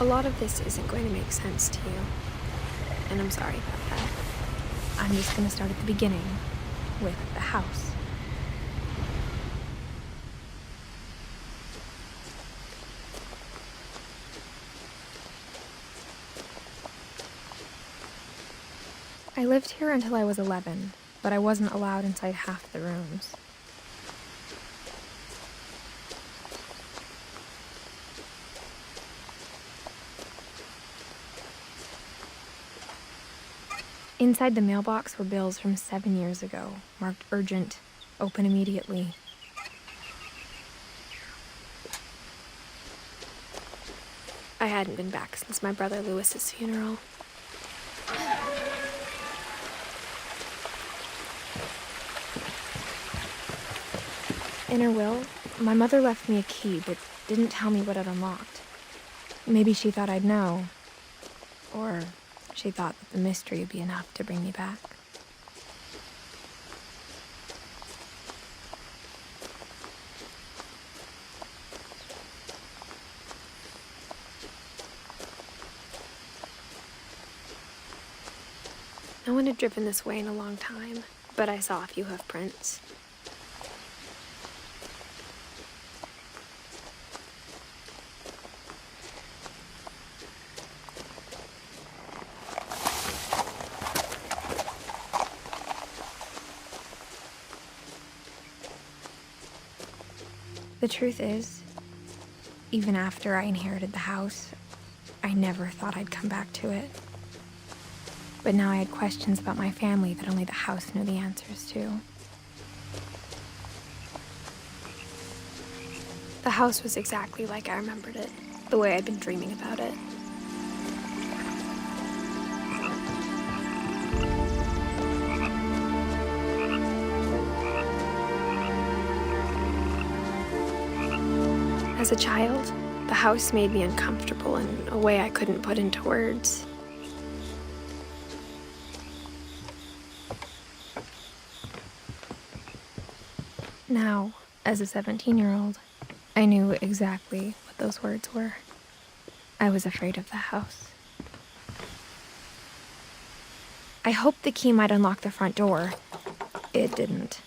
A lot of this isn't going to make sense to you, and I'm sorry about that. I'm just going to start at the beginning, with the house. I lived here until I was 11, but I wasn't allowed inside half the rooms. Inside the mailbox were bills from 7 years ago, marked urgent, open immediately. I hadn't been back since my brother Lewis's funeral. In her will, my mother left me a key, but didn't tell me what it unlocked. Maybe she thought I'd know, or she thought that the mystery would be enough to bring me back. No one had driven this way in a long time, but I saw a few hoof prints. The truth is, even after I inherited the house, I never thought I'd come back to it. But now I had questions about my family that only the house knew the answers to. The house was exactly like I remembered it, the way I'd been dreaming about it. As a child, the house made me uncomfortable in a way I couldn't put into words. Now, as a 17-year-old, I knew exactly what those words were. I was afraid of the house. I hoped the key might unlock the front door. It didn't.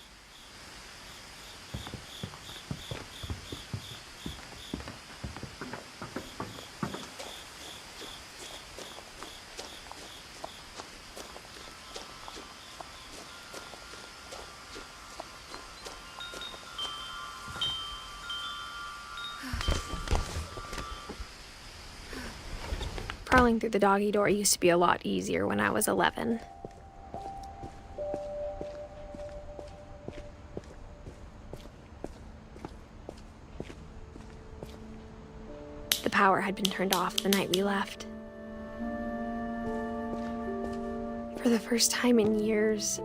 Crawling through the doggy door used to be a lot easier when I was 11. The power had been turned off the night we left. For the first time in years,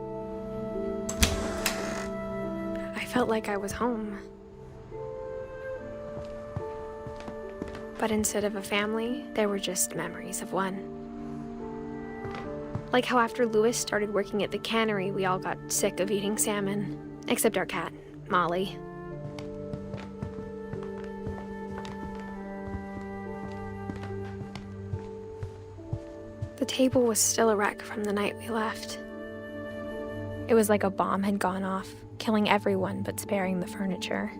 I felt like I was home. But instead of a family, there were just memories of one. Like how after Lewis started working at the cannery, we all got sick of eating salmon, except our cat, Molly. The table was still a wreck from the night we left. It was like a bomb had gone off, killing everyone but sparing the furniture.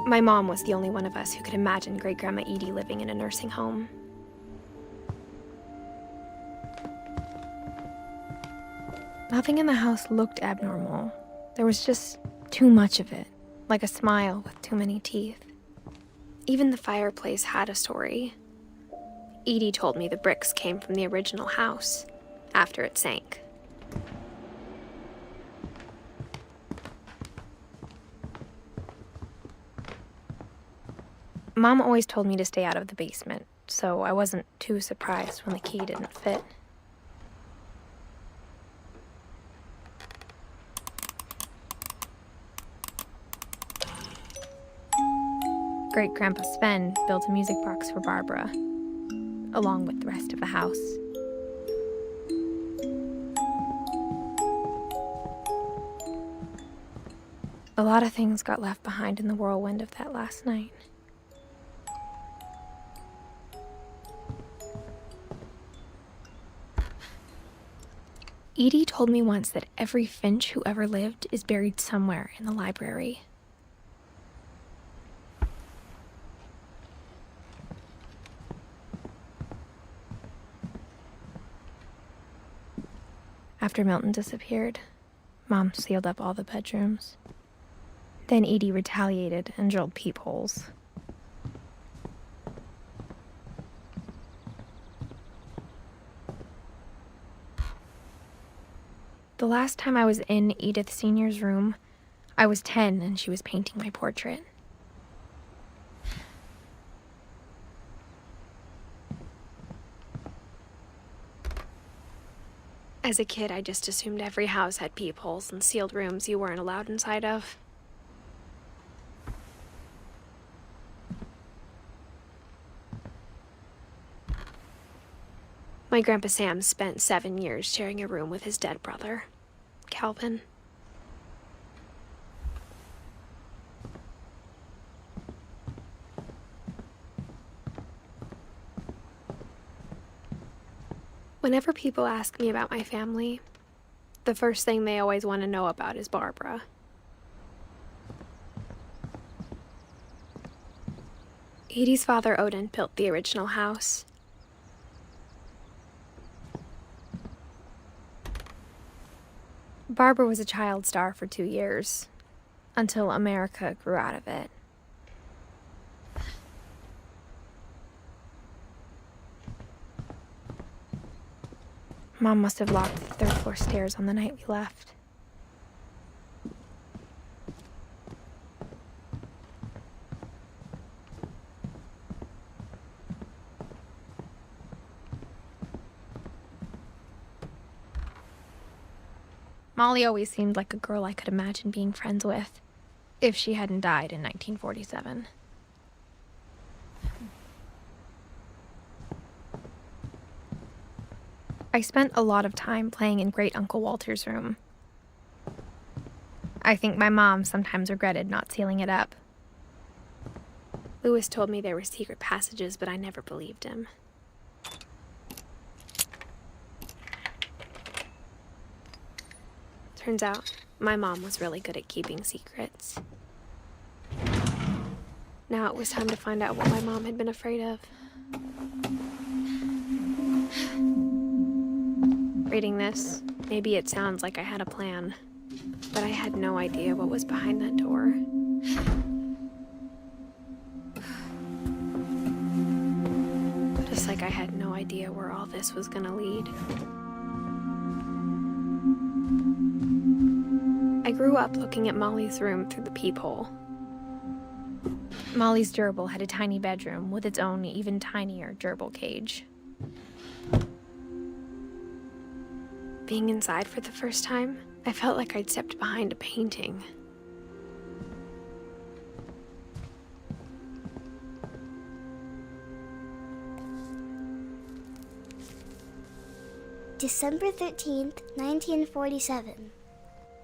My mom was the only one of us who could imagine Great-Grandma Edie living in a nursing home. Nothing in the house looked abnormal. There was just too much of it, like a smile with too many teeth. Even the fireplace had a story. Edie told me the bricks came from the original house, after it sank. Mom always told me to stay out of the basement, so I wasn't too surprised when the key didn't fit. Great-Grandpa Sven built a music box for Barbara, along with the rest of the house. A lot of things got left behind in the whirlwind of that last night. Edie told me once that every Finch who ever lived is buried somewhere in the library. After Milton disappeared, Mom sealed up all the bedrooms. Then Edie retaliated and drilled peepholes. The last time I was in Edith Sr.'s room, I was 10 and she was painting my portrait. As a kid, I just assumed every house had peepholes and sealed rooms you weren't allowed inside of. My Grandpa Sam spent 7 years sharing a room with his dead brother, Calvin. Whenever people ask me about my family, the first thing they always want to know about is Barbara. Edie's father, Odin, built the original house. Barbara was a child star for 2 years, until America grew out of it. Mom must have locked the third floor stairs on the night we left. Molly always seemed like a girl I could imagine being friends with, if she hadn't died in 1947. I spent a lot of time playing in Great Uncle Walter's room. I think my mom sometimes regretted not sealing it up. Lewis told me there were secret passages, but I never believed him. Turns out, my mom was really good at keeping secrets. Now it was time to find out what my mom had been afraid of. Reading this, maybe it sounds like I had a plan, but I had no idea what was behind that door. Just like I had no idea where all this was gonna lead. I grew up looking at Molly's room through the peephole. Molly's gerbil had a tiny bedroom with its own even tinier gerbil cage. Being inside for the first time, I felt like I'd stepped behind a painting. December 13th, 1947.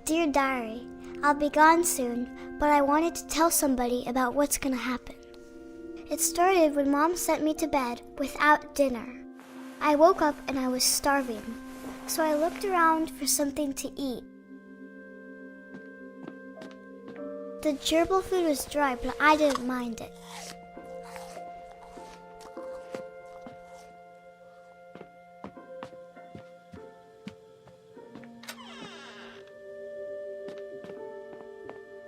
Dear Diary, I'll be gone soon, but I wanted to tell somebody about what's gonna happen. It started when Mom sent me to bed without dinner. I woke up and I was starving, so I looked around for something to eat. The gerbil food was dry, but I didn't mind it.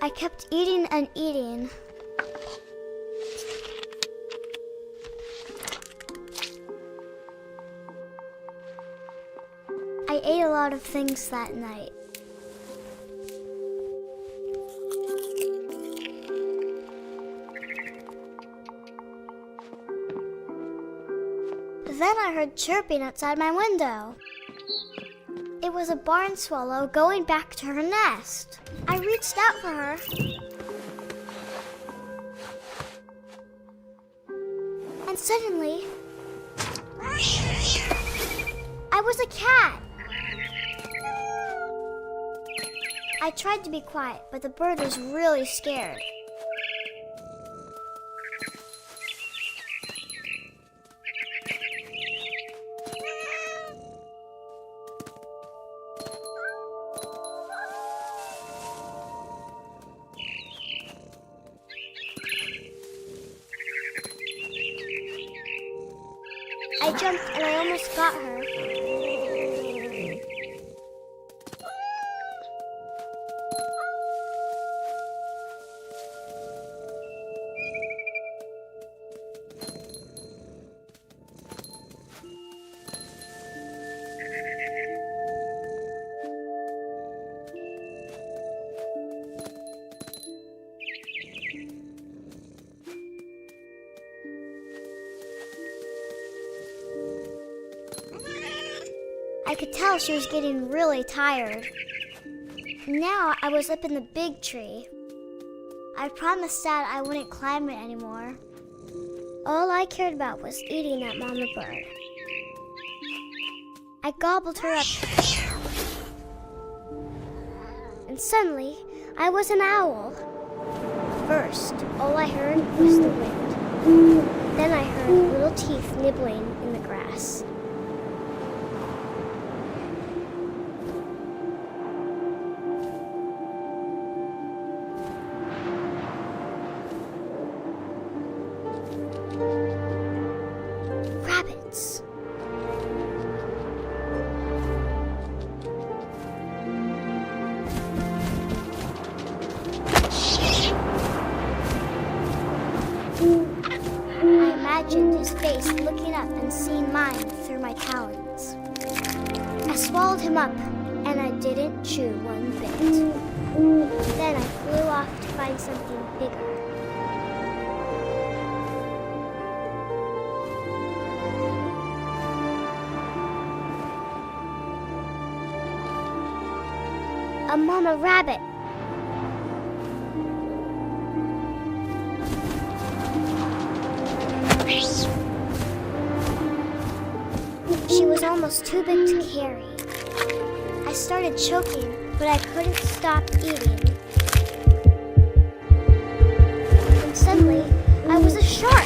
I kept eating and eating. I ate a lot of things that night. Then I heard chirping outside my window. It was a barn swallow going back to her nest. I reached out for her. And suddenly, I was a cat. I tried to be quiet, but the bird was really scared. I jumped and I almost got her. I could tell she was getting really tired. Now I was up in the big tree. I promised Dad I wouldn't climb it anymore. All I cared about was eating that mama bird. I gobbled her up. And suddenly, I was an owl. First, all I heard was the wind. Then I heard little teeth nibbling in the grass. Rabbits. I imagined his face looking up and seeing mine through my talons. I swallowed him up, and I didn't chew one bit. Then I flew off to find something bigger. A mama rabbit. She was almost too big to carry. I started choking, but I couldn't stop eating. And suddenly, I was a shark.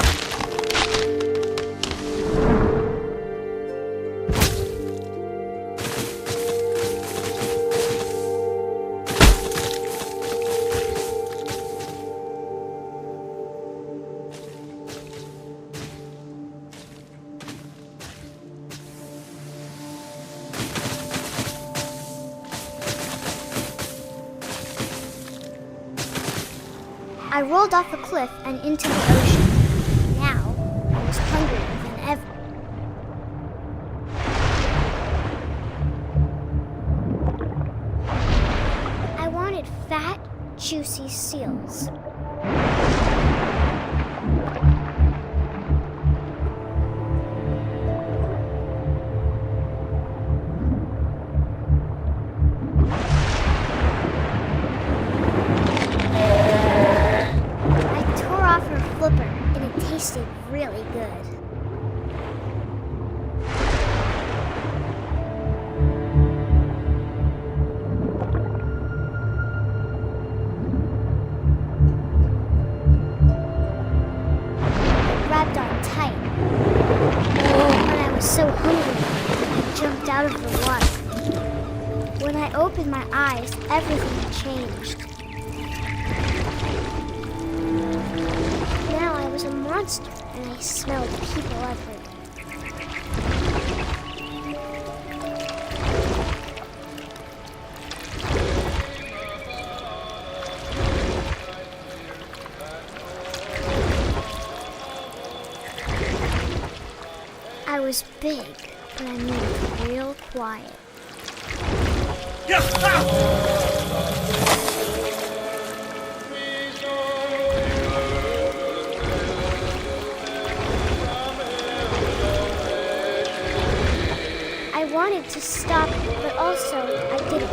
I rolled off a cliff and into the ocean. Now, I was hungrier than ever. I wanted fat, juicy seals. Tasted really good. I grabbed on tight. When I was so hungry, I jumped out of the water. When I opened my eyes, everything had changed. Now I was a monster, and I smelled people everywhere. I was big, but I moved real quiet. I wanted to stop, but also I didn't.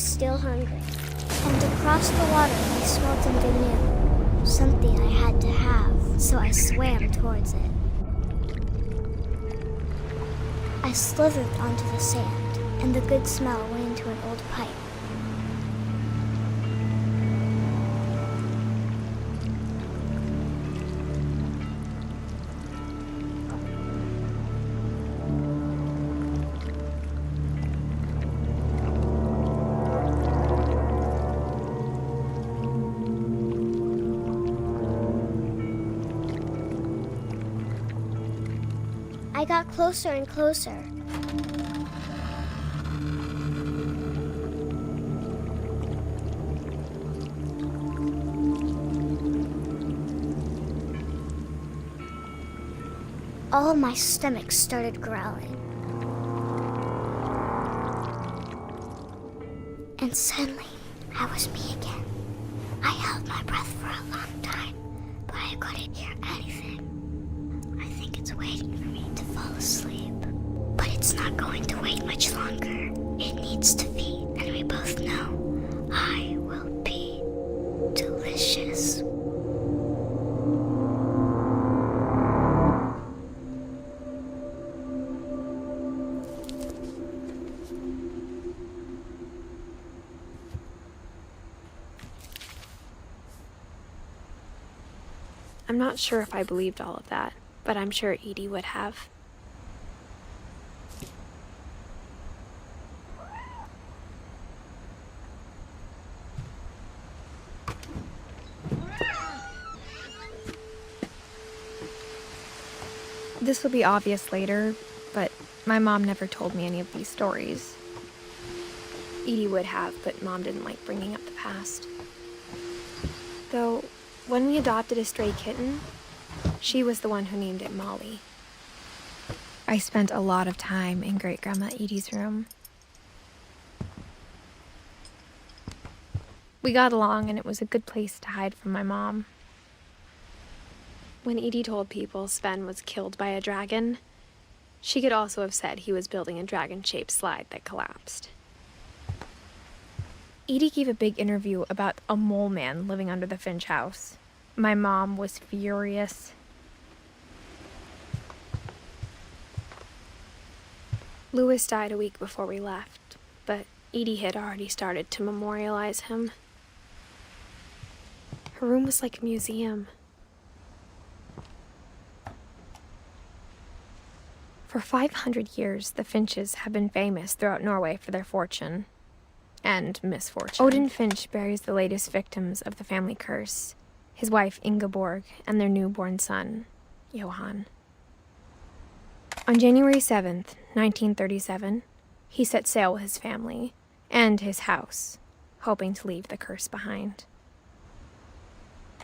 still hungry. And across the water I smelled something new. Something I had to have, so I swam towards it. I slithered onto the sand, and the good smell went into an old pipe. I got closer and closer. All of my stomach started growling. And suddenly, I was me again. I held my breath for a long time, but I couldn't hear anything. I think it's waiting for me to fall asleep. But it's not going to wait much longer. It needs to feed, and we both know I will be delicious. I'm not sure if I believed all of that, but I'm sure Edie would have. This will be obvious later, but my mom never told me any of these stories. Edie would have, but Mom didn't like bringing up the past. Though, when we adopted a stray kitten, she was the one who named it Molly. I spent a lot of time in Great-Grandma Edie's room. We got along, and it was a good place to hide from my mom. When Edie told people Sven was killed by a dragon, she could also have said he was building a dragon-shaped slide that collapsed. Edie gave a big interview about a mole man living under the Finch house. My mom was furious. Louis died a week before we left, but Edie had already started to memorialize him. Her room was like a museum. For 500 years, the Finches have been famous throughout Norway for their fortune and misfortune. Odin Finch buries the latest victims of the family curse, his wife Ingeborg and their newborn son, Johan. On January 7th, 1937, he set sail with his family and his house, hoping to leave the curse behind.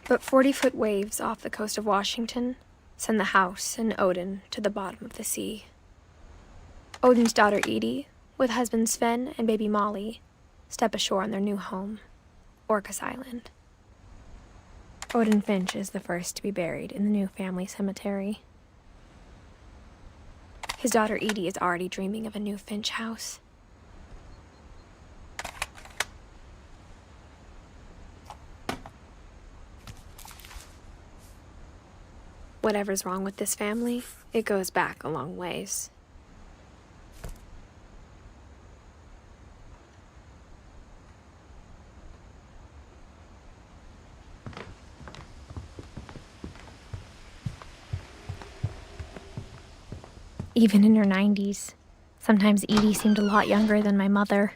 But 40-foot waves off the coast of Washington send the house and Odin to the bottom of the sea. Odin's daughter Edie, with husband Sven and baby Molly, step ashore on their new home, Orcas Island. Odin Finch is the first to be buried in the new family cemetery. His daughter Edie is already dreaming of a new Finch house. Whatever's wrong with this family, it goes back a long ways. Even in her 90s, sometimes Edie seemed a lot younger than my mother.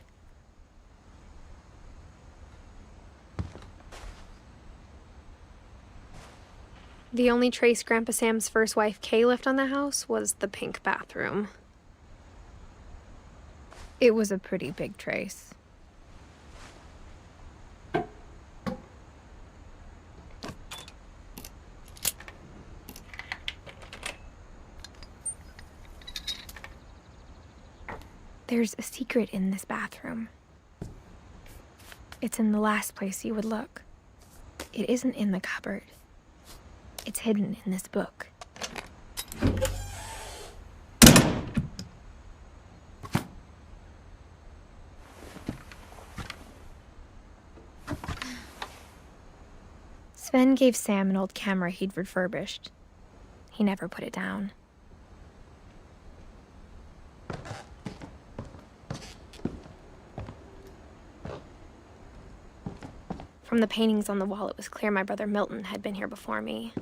The only trace Grandpa Sam's first wife Kay left on the house was the pink bathroom. It was a pretty big trace. There's a secret in this bathroom. It's in the last place you would look. It isn't in the cupboard. It's hidden in this book. Sven gave Sam an old camera he'd refurbished. He never put it down. From the paintings on the wall, it was clear my brother Milton had been here before me.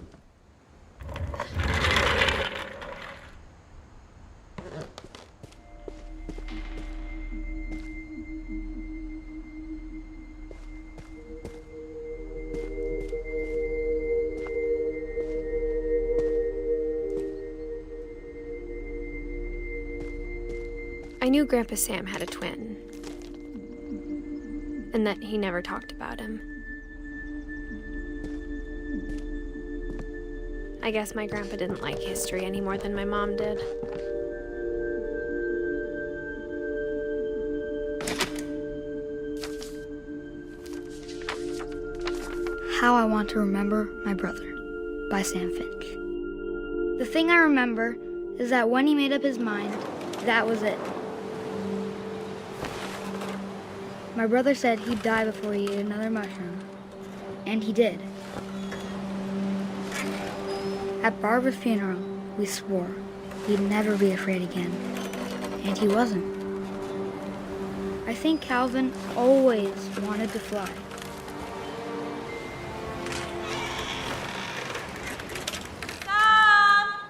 I knew Grandpa Sam had a twin, and that he never talked about him. I guess my grandpa didn't like history any more than my mom did. How I Want to Remember My Brother by Sam Finch. The thing I remember is that when he made up his mind, that was it. My brother said he'd die before he ate another mushroom, and he did. At Barbara's funeral, we swore he'd never be afraid again, and he wasn't. I think Calvin always wanted to fly.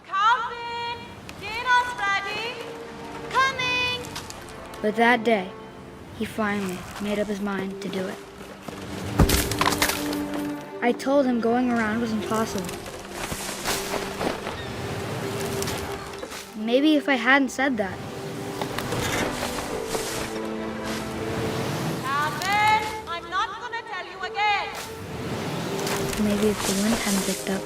Calvin, dinner's ready. Coming. But that day, he finally made up his mind to do it. I told him going around was impossible. Maybe if I hadn't said that. Calvin, I'm not gonna tell you again. Maybe if the wind hadn't picked up.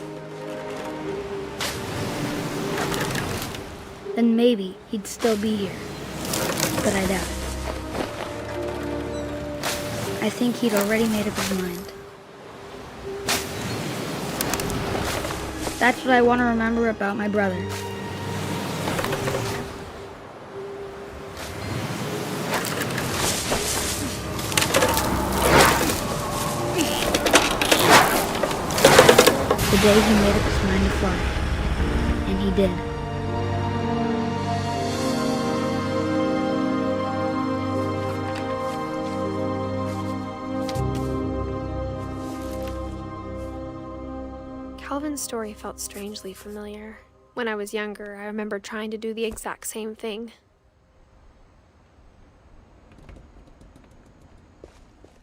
Then maybe he'd still be here. But I doubt it. I think he'd already made up his mind. That's what I want to remember about my brother. The day he made up his mind to fly. And he did. Calvin's story felt strangely familiar. When I was younger, I remember trying to do the exact same thing.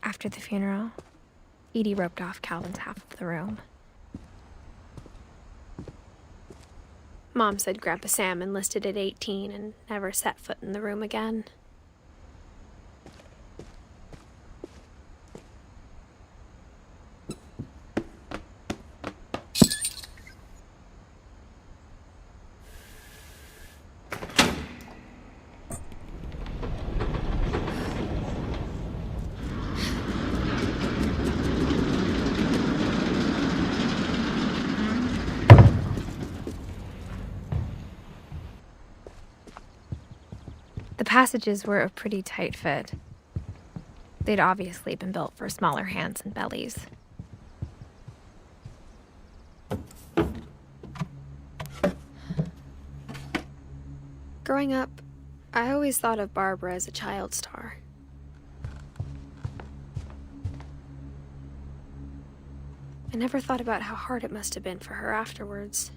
After the funeral, Edie roped off Calvin's half of the room. Mom said Grandpa Sam enlisted at 18 and never set foot in the room again. The passages were a pretty tight fit. They'd obviously been built for smaller hands and bellies. Growing up, I always thought of Barbara as a child star. I never thought about how hard it must have been for her afterwards.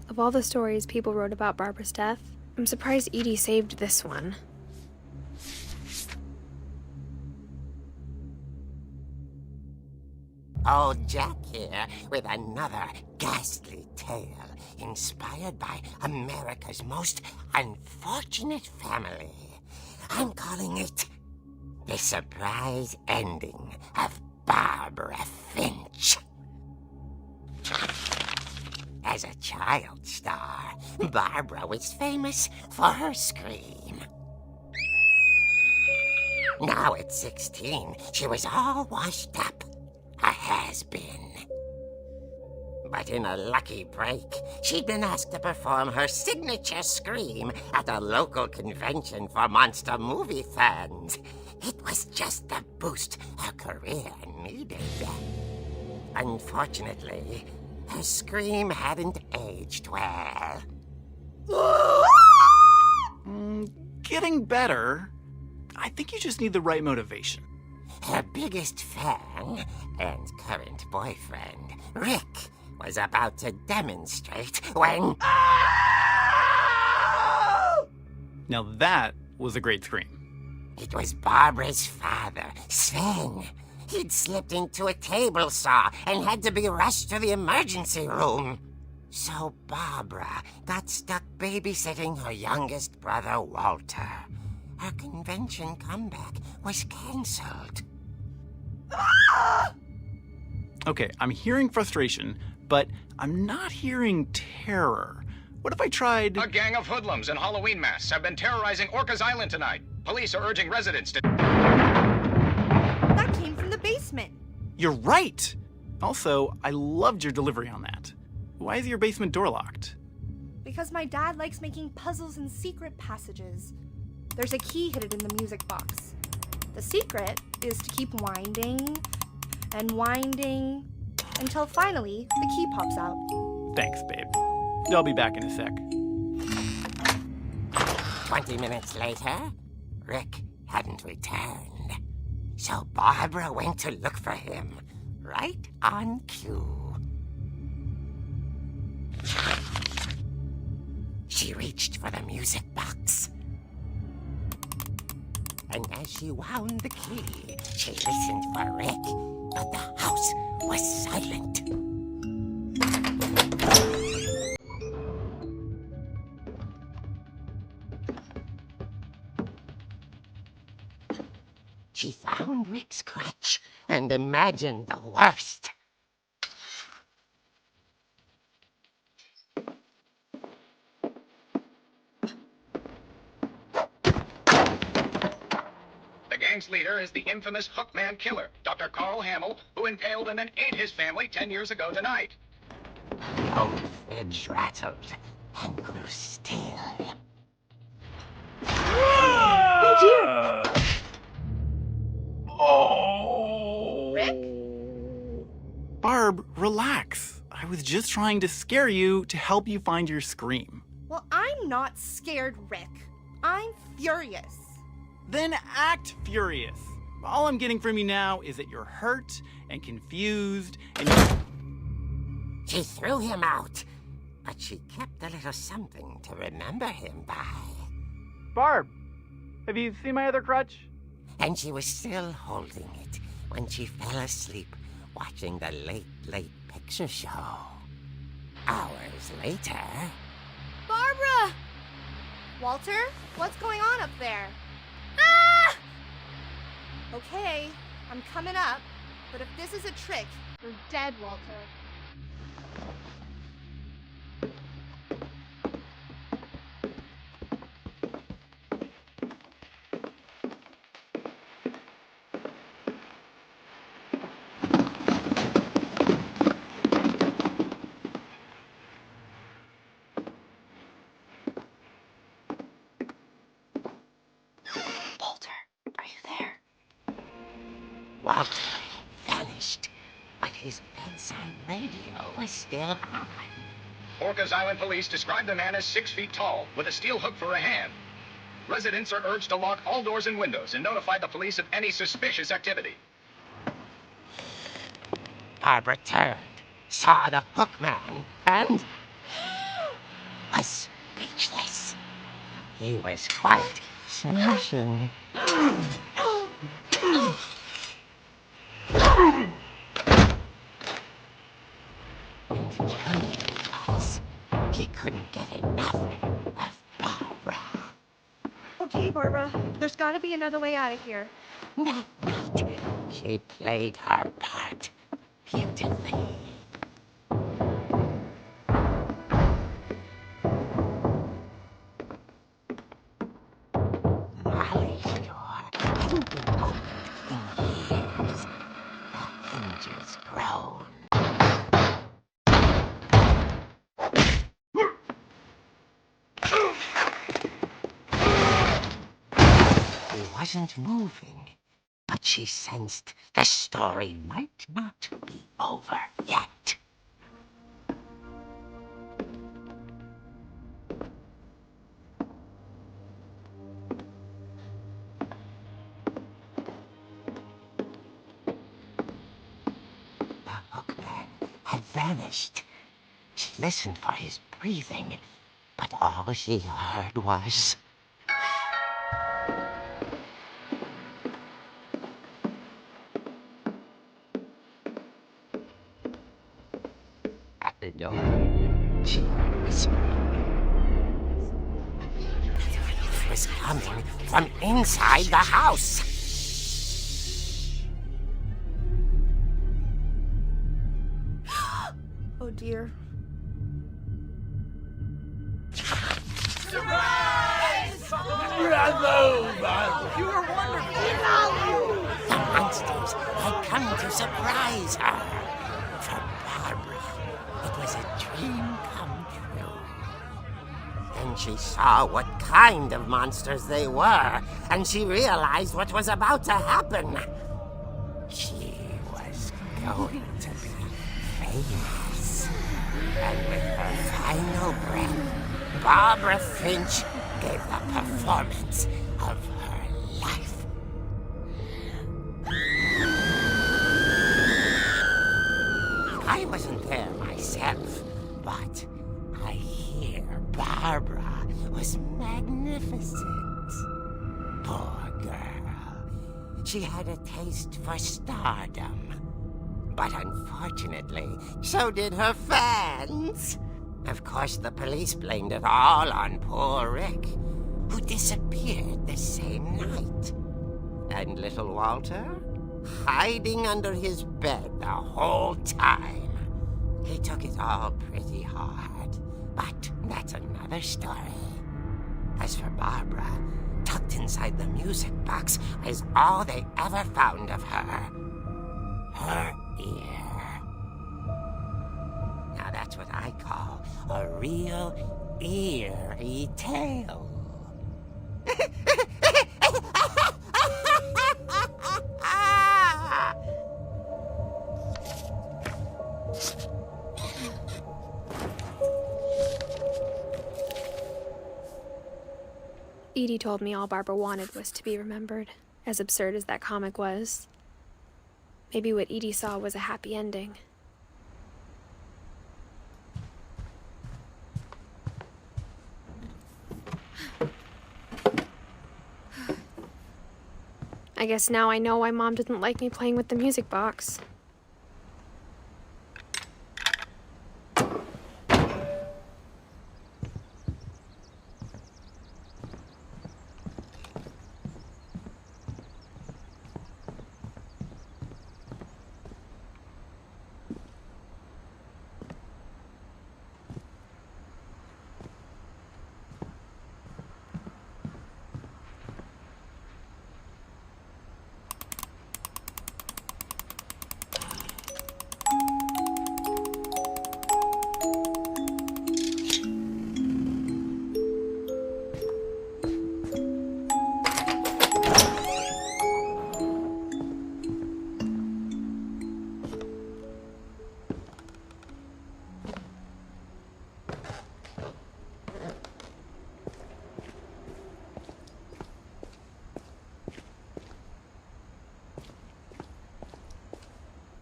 Of all the stories people wrote about Barbara's death, I'm surprised Edie saved this one. Old Jack here with another ghastly tale inspired by America's most unfortunate family. I'm calling it The Surprise Ending of Barbara Finch. As a child star, Barbara was famous for her scream. Now at 16, she was all washed up. A has-been. But in a lucky break, she'd been asked to perform her signature scream at a local convention for monster movie fans. It was just the boost her career needed. Unfortunately, her scream hadn't aged well. Getting better. I think you just need the right motivation. Her biggest fan and current boyfriend, Rick, was about to demonstrate when... Now that was a great scream. It was Barbara's father, Sven. He'd slipped into a table saw and had to be rushed to the emergency room. So Barbara got stuck babysitting her youngest brother, Walter. Her convention comeback was cancelled. Okay, I'm hearing frustration, but I'm not hearing terror. What if I tried... A gang of hoodlums in Halloween masks have been terrorizing Orcas Island tonight. Police are urging residents to... That came from the basement. You're right! Also, I loved your delivery on that. Why is your basement door locked? Because my dad likes making puzzles and secret passages. There's a key hidden in the music box. The secret is to keep winding and winding until finally the key pops out. Thanks, babe. I'll be back in a sec. 20 minutes later, Rick hadn't returned. So Barbara went to look for him, right on cue. She reached for the music box. And as she wound the key, she listened for Rick, but the house was silent. She found Rick's crutch and imagined the worst. The gang's leader is the infamous Hookman killer, Dr. Carl Hamill, who impaled and then ate his family 10 years ago tonight. The old fridge rattled and grew still. Barb, relax. I was just trying to scare you to help you find your scream. Well, I'm not scared, Rick. I'm furious. Then act furious. All I'm getting from you now is that you're hurt and confused and She threw him out, but she kept a little something to remember him by. Barb, have you seen my other crutch? And she was still holding it when she fell asleep watching the late picture show. Hours later... Barbara! Walter, what's going on up there? Ah! Okay, I'm coming up, but if this is a trick, you're dead, Walter. Walter vanished, but his bedside radio was still on. Orcas Island police describe the man as 6 feet tall, with a steel hook for a hand. Residents are urged to lock all doors and windows and notify the police of any suspicious activity. Barbara turned, saw the hookman, and was speechless. He was quite smashing. He couldn't get enough of Barbara. Okay, Barbara, there's gotta be another way out of here. Not. She played her part beautifully. Molly's door hadn't been opened in years. The hinges groaned. wasn't moving. But she sensed the story might not be over yet. The hookman had vanished. She listened for his breathing, but all she heard was... At the door, she whispered. It was coming from inside the house. Oh dear. The monsters had come to surprise her. For Barbara, it was a dream come true. Then she saw what kind of monsters they were, and she realized what was about to happen. She was going to be famous. And with her final breath, Barbara Finch gave the performance of her life. I wasn't there myself, but I hear Barbara was magnificent. Poor girl. She had a taste for stardom. But unfortunately, so did her fans. Of course, the police blamed it all on poor Rick, who disappeared the same night. And little Walter? Hiding under his bed the whole time. He took it all pretty hard, but that's another story. As for Barbara, tucked inside the music box is all they ever found of her. Her ear. Now that's what I call a real eerie tale. Edie told me all Barbara wanted was to be remembered, as absurd as that comic was. Maybe what Edie saw was a happy ending. I guess now I know why Mom didn't like me playing with the music box.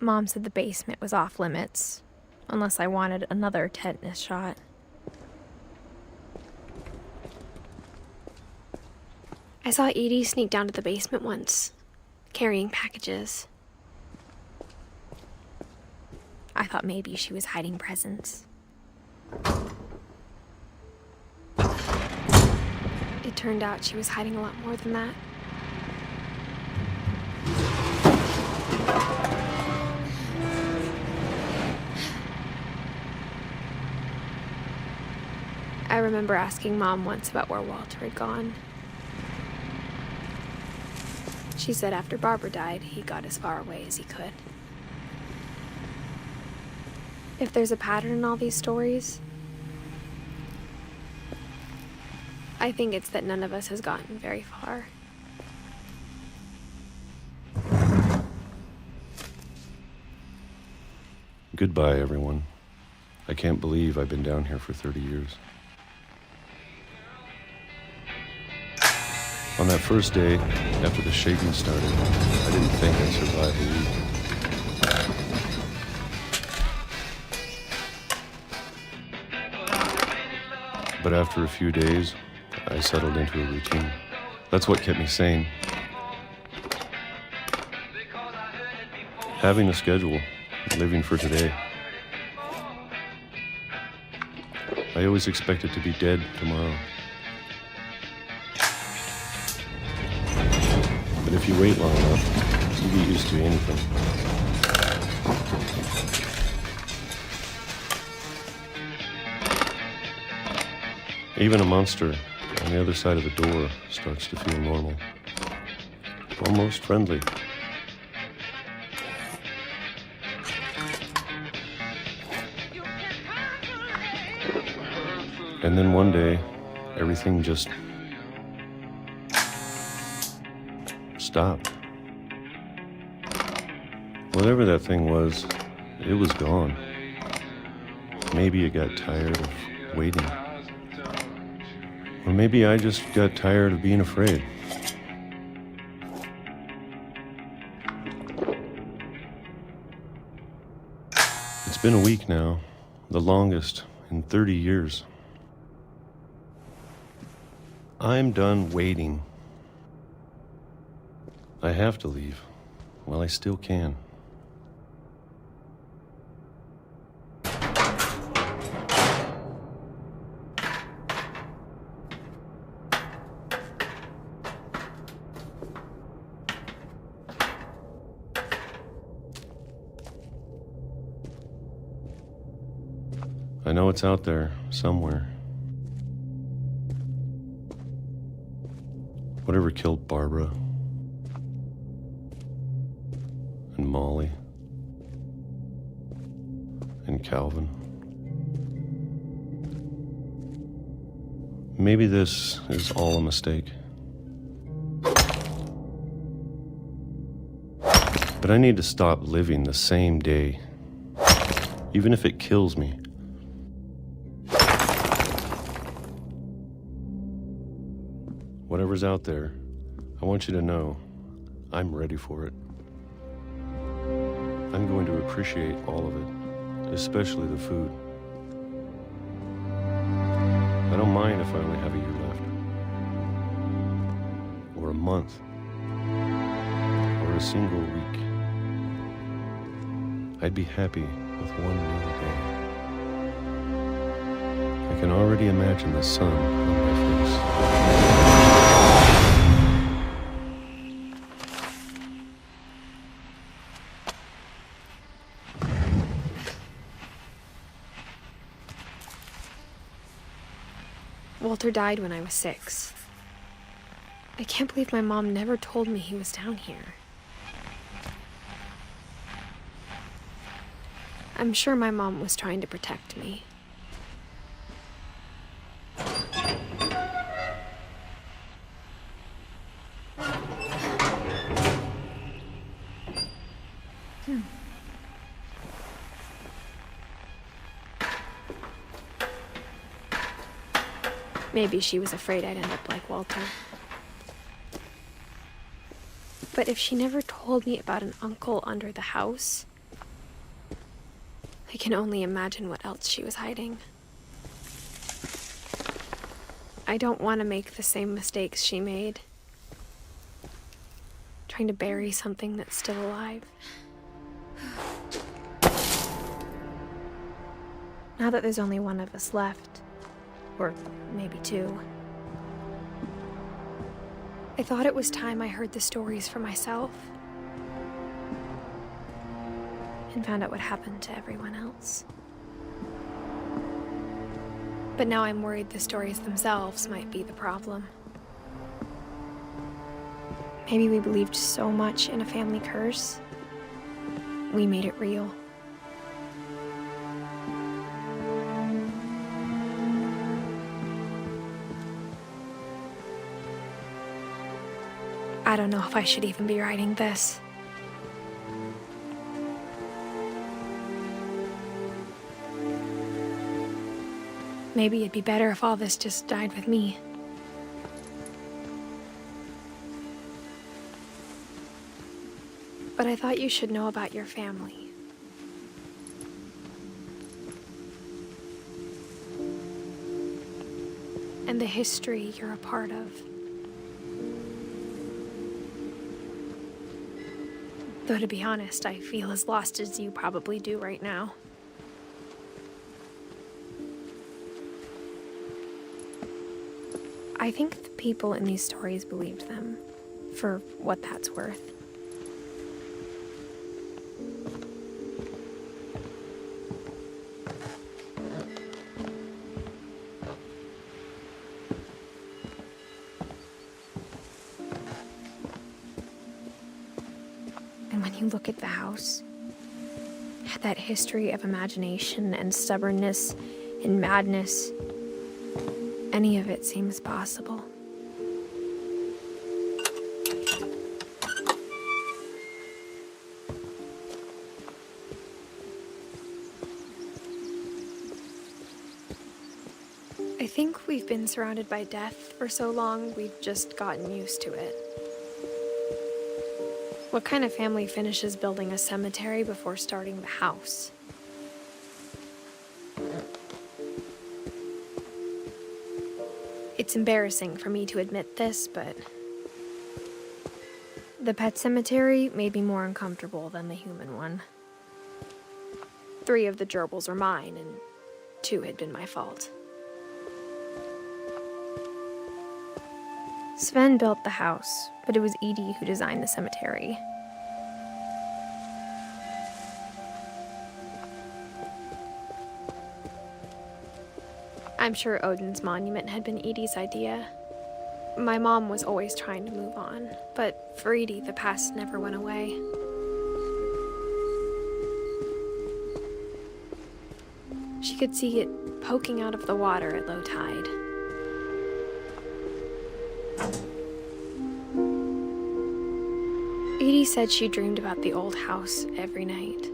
Mom said the basement was off limits, unless I wanted another tetanus shot. I saw Edie sneak down to the basement once, carrying packages. I thought maybe she was hiding presents. It turned out she was hiding a lot more than that. I remember asking Mom once about where Walter had gone. She said after Barbara died, he got as far away as he could. If there's a pattern in all these stories, I think it's that none of us has gotten very far. Goodbye, everyone. I can't believe I've been down here for 30 years. On that first day, after the shaking started, I didn't think I'd survive a week. But after a few days, I settled into a routine. That's what kept me sane. Having a schedule, living for today. I always expected to be dead tomorrow. But if you wait long enough, you get used to anything. Even a monster on the other side of the door starts to feel normal. Almost friendly. And then one day, everything just stopped. Whatever that thing was, it was gone. Maybe it got tired of waiting. Or maybe I just got tired of being afraid. It's been a week now, the longest in 30 years. I'm done waiting. I have to leave while I still can. I know it's out there somewhere. Whatever killed Barbara and Molly and Calvin. Maybe this is all a mistake. But I need to stop living the same day, even if it kills me. Whatever's out there, I want you to know I'm ready for it. I'm going to appreciate all of it, especially the food. I don't mind if I only have a year left, or a month, or a single week. I'd be happy with one new day. I can already imagine the sun on my face. Walter died when I was 6. I can't believe my mom never told me he was down here. I'm sure my mom was trying to protect me. Maybe she was afraid I'd end up like Walter. But if she never told me about an uncle under the house, I can only imagine what else she was hiding. I don't want to make the same mistakes she made, trying to bury something that's still alive. Now that there's only one of us left, or maybe 2, I thought it was time I heard the stories for myself and found out what happened to everyone else. But now I'm worried the stories themselves might be the problem. Maybe we believed so much in a family curse, we made it real. I don't know if I should even be writing this. Maybe it'd be better if all this just died with me. But I thought you should know about your family. And the history you're a part of. Though to be honest, I feel as lost as you probably do right now. I think the people in these stories believed them, for what that's worth. And when you look at the house, that history of imagination and stubbornness and madness, any of it seems possible. I think we've been surrounded by death for so long, we've just gotten used to it. What kind of family finishes building a cemetery before starting the house? It's embarrassing for me to admit this, but the pet cemetery made me more uncomfortable than the human one. 3 of the gerbils were mine, and 2 had been my fault. Sven built the house, but it was Edie who designed the cemetery. I'm sure Odin's monument had been Edie's idea. My mom was always trying to move on, but for Edie, the past never went away. She could see it poking out of the water at low tide. Edie said she dreamed about the old house every night.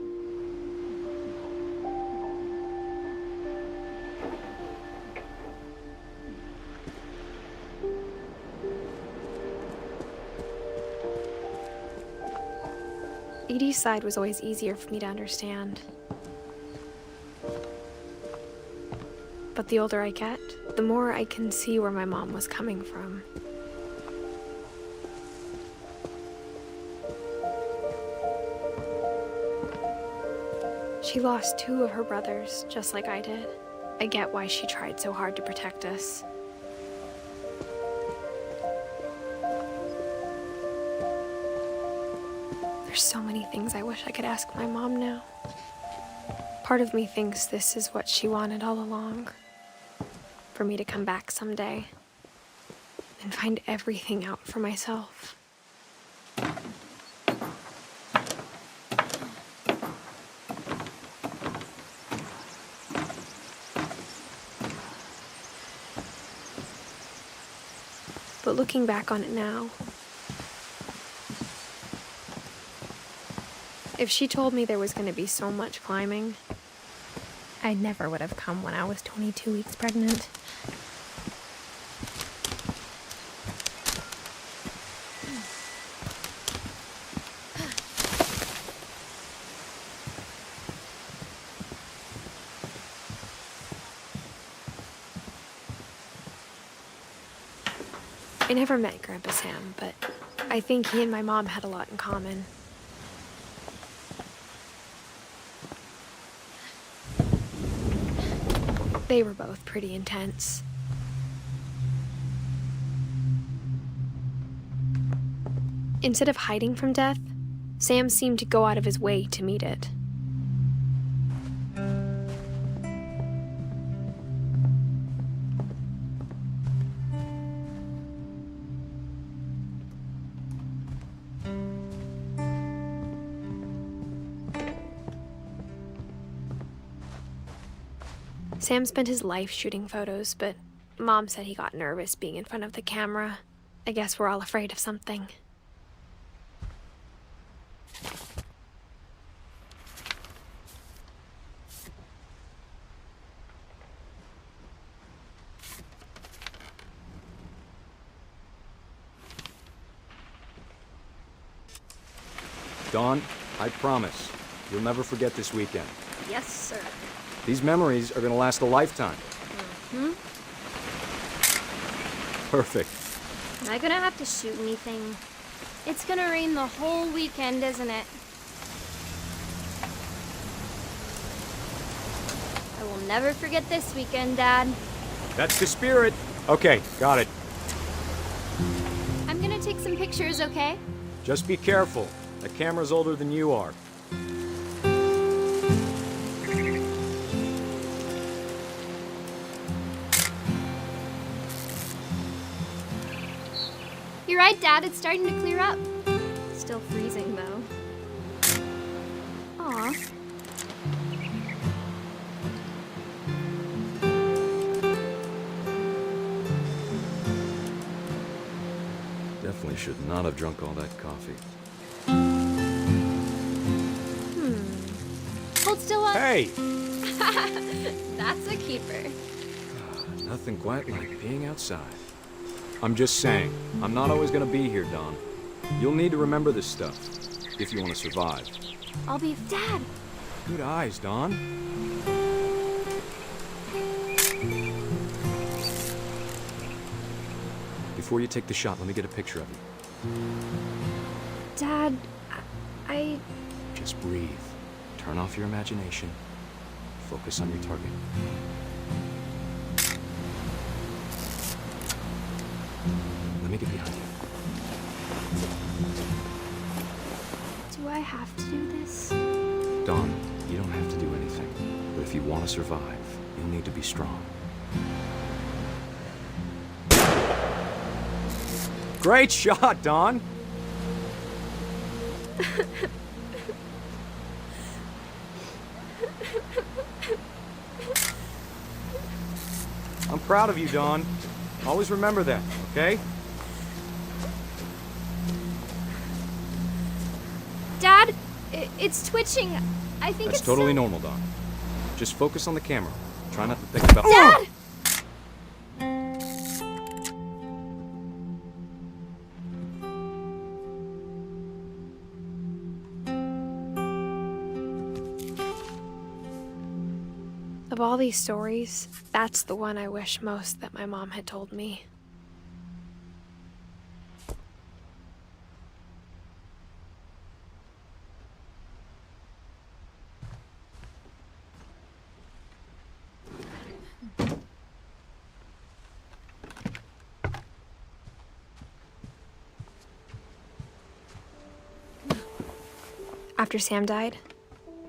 Edie's side was always easier for me to understand. But the older I get, the more I can see where my mom was coming from. She lost 2 of her brothers, just like I did. I get why she tried so hard to protect us. There's so many things I wish I could ask my mom now. Part of me thinks this is what she wanted all along. For me to come back someday and find everything out for myself. But looking back on it now, if she told me there was going to be so much climbing, I never would have come when I was 22 weeks pregnant. I never met Grandpa Sam, but I think he and my mom had a lot in common. They were both pretty intense. Instead of hiding from death, Sam seemed to go out of his way to meet it. Sam spent his life shooting photos, but Mom said he got nervous being in front of the camera. I guess we're all afraid of something. Dawn, I promise, you'll never forget this weekend. Yes, sir. These memories are gonna last a lifetime. Perfect. Am I gonna have to shoot anything? It's gonna rain the whole weekend, isn't it? I will never forget this weekend, Dad. That's the spirit. Okay, got it. I'm gonna take some pictures, okay? Just be careful. That camera's older than you are. You're right, Dad. It's starting to clear up. Still freezing, though. Aw. Definitely should not have drunk all that coffee. Hold still up. Hey! That's a keeper. Nothing quite like being outside. I'm just saying, I'm not always gonna be here, Don. You'll need to remember this stuff, if you want to survive. I'll be... Dad! Good eyes, Don. Before you take the shot, let me get a picture of you. Dad, I... Just breathe. Turn off your imagination. Focus on your target. Let me get behind you. Do I have to do this? Dawn, you don't have to do anything. But if you want to survive, you'll need to be strong. Great shot, Dawn! I'm proud of you, Dawn. Always remember that, okay? Dad, it's twitching. I think That's it's totally normal, Dawn. Just focus on the camera. Try not to think about... Dad! Of all these stories, that's the one I wish most that my mom had told me. After Sam died,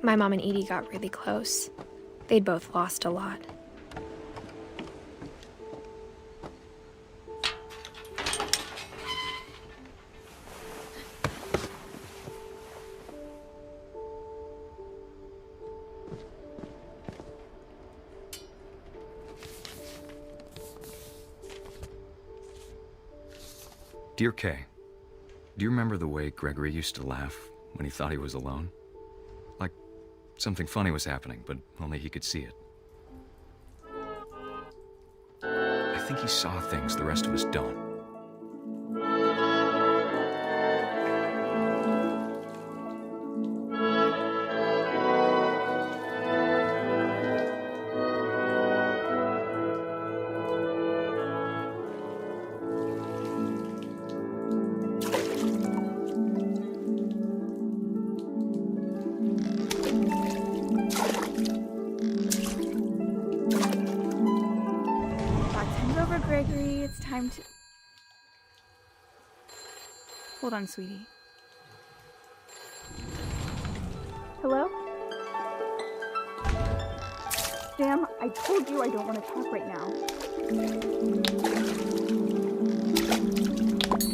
my mom and Edie got really close. They'd both lost a lot. Dear Kay, do you remember the way Gregory used to laugh when he thought he was alone? Like something funny was happening, but only he could see it. I think he saw things the rest of us don't. Gregory, it's time to... Hold on, sweetie. Hello? Sam, I told you I don't want to talk right now.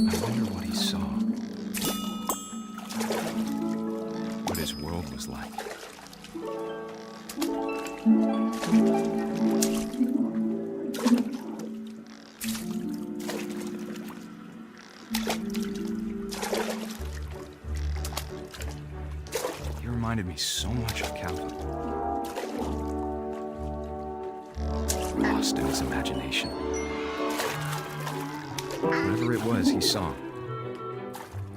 I wonder what he saw. What his world was like. Reminded me so much of Calvin. Lost in his imagination. Whatever it was he saw,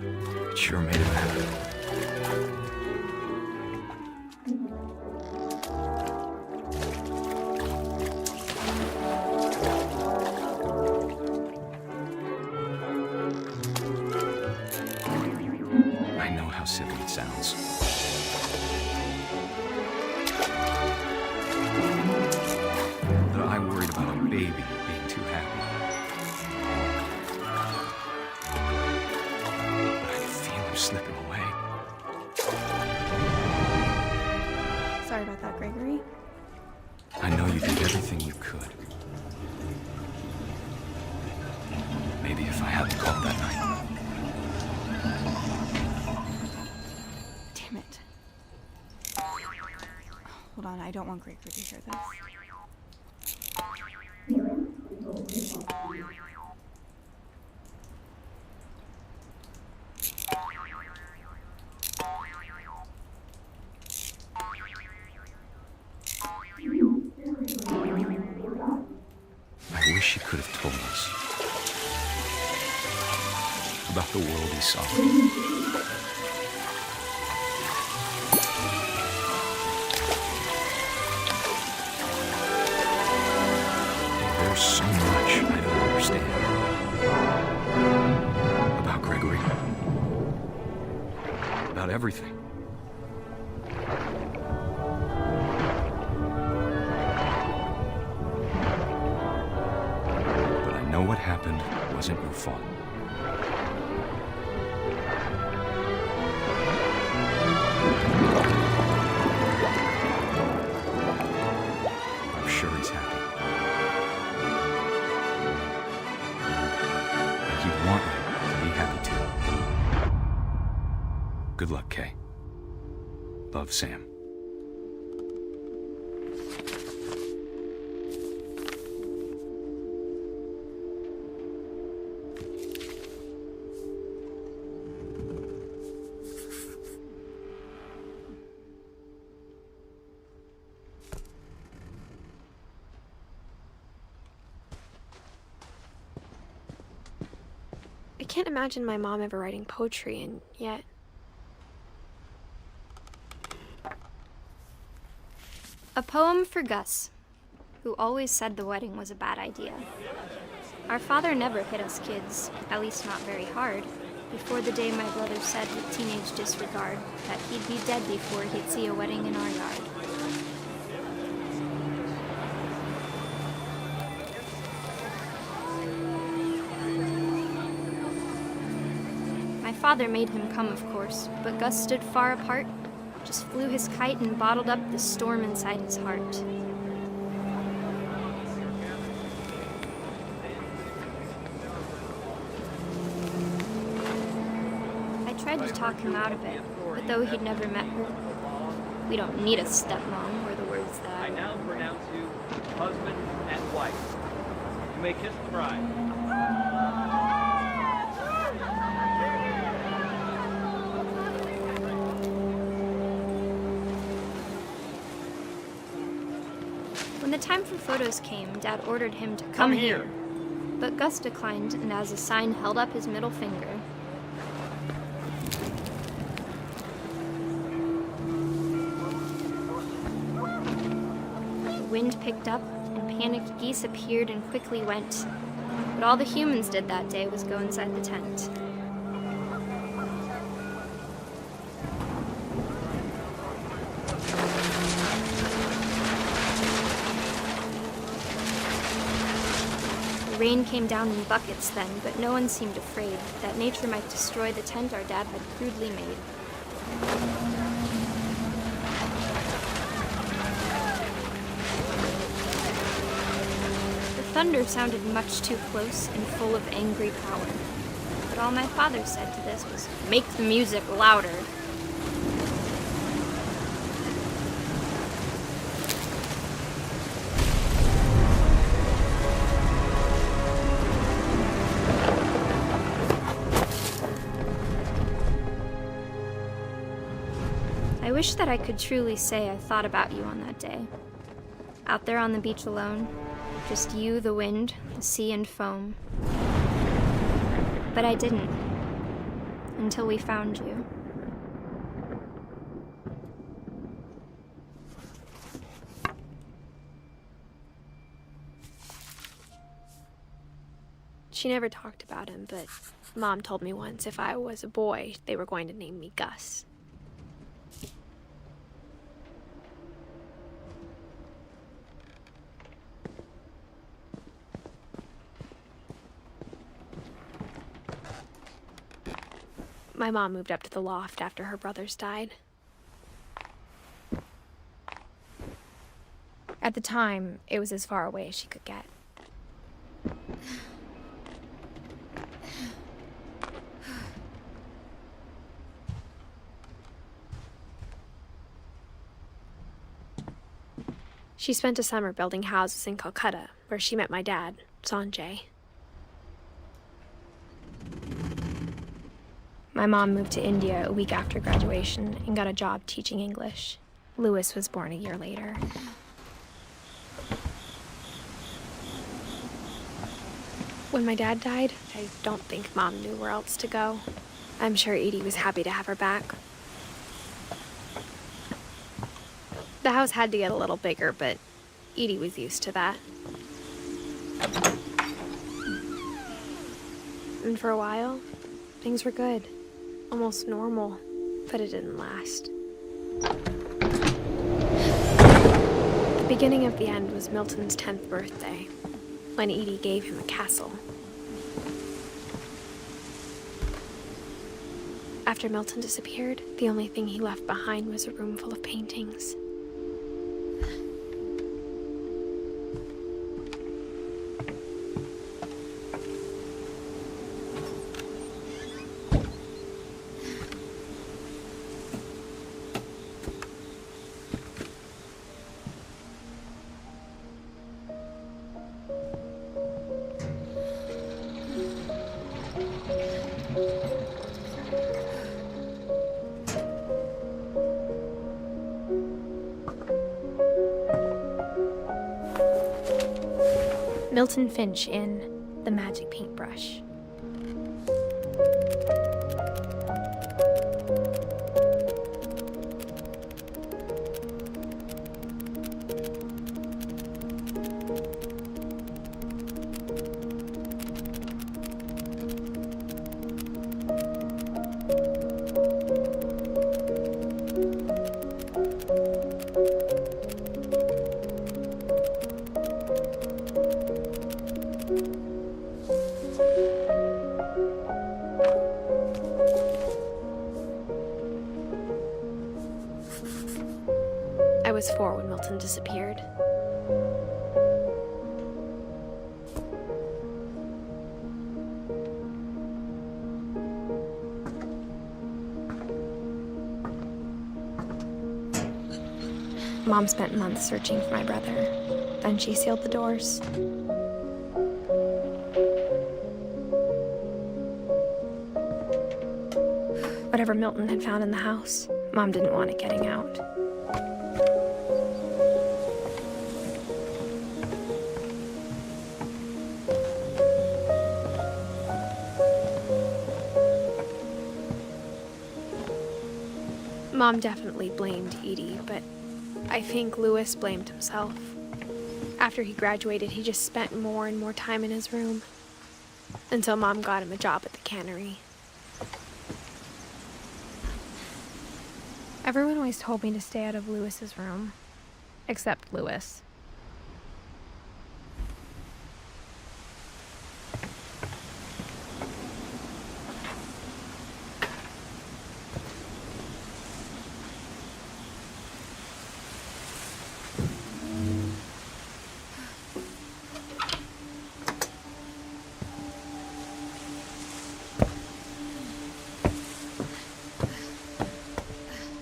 it sure made him happy. specific it sounds. That I worried about a baby being too happy. But I could feel him slipping away. Sorry about that, Gregory. I know you did everything you could. Maybe if I hadn't called that night. Damn it. Hold on, I don't want Gregory to hear this. I wish he could have told us about the world he saw. There's so much I don't understand about Gregory, about everything. But I know what happened wasn't your fault. I'm sure he's happy. And he'd want you to be happy too. Good luck, Kay. Love, Sam. I can't imagine my mom ever writing poetry, and yet... A poem for Gus, who always said the wedding was a bad idea. Our father never hit us kids, at least not very hard, before the day my brother said with teenage disregard that he'd be dead before he'd see a wedding in our yard. My father made him come, of course, but Gus stood far apart, just flew his kite and bottled up the storm inside his heart. I tried to talk him out of it, but though he'd never met her, we don't need a stepmom, were the words that I now pronounce you husband and wife. You may kiss the bride. When the time for photos came, Dad ordered him to come here. But Gus declined, and as a sign held up his middle finger. The wind picked up, and panicked geese appeared and quickly went. But all the humans did that day was go inside the tent. Rain came down in buckets then, but no one seemed afraid that nature might destroy the tent our dad had crudely made. The thunder sounded much too close and full of angry power, but all my father said to this was, "Make the music louder." I wish that I could truly say I thought about you on that day. Out there on the beach alone, just you, the wind, the sea, and foam. But I didn't, until we found you. She never talked about him, but Mom told me once if I was a boy, they were going to name me Gus. My mom moved up to the loft after her brothers died. At the time, it was as far away as she could get. She spent a summer building houses in Calcutta, where she met my dad, Sanjay. My mom moved to India a week after graduation and got a job teaching English. Louis was born a year later. When my dad died, I don't think Mom knew where else to go. I'm sure Edie was happy to have her back. The house had to get a little bigger, but Edie was used to that. And for a while, things were good. Almost normal, but it didn't last. The beginning of the end was Milton's 10th birthday, when Edie gave him a castle. After Milton disappeared, the only thing he left behind was a room full of paintings. Milton Finch in The Magic Paintbrush. I was 4 when Milton disappeared. Mom spent months searching for my brother. Then she sealed the doors. Whatever Milton had found in the house, Mom didn't want it getting out. Mom definitely blamed Edie, but I think Louis blamed himself. After he graduated, he just spent more and more time in his room, until Mom got him a job at the cannery. Everyone always told me to stay out of Louis's room, except Louis.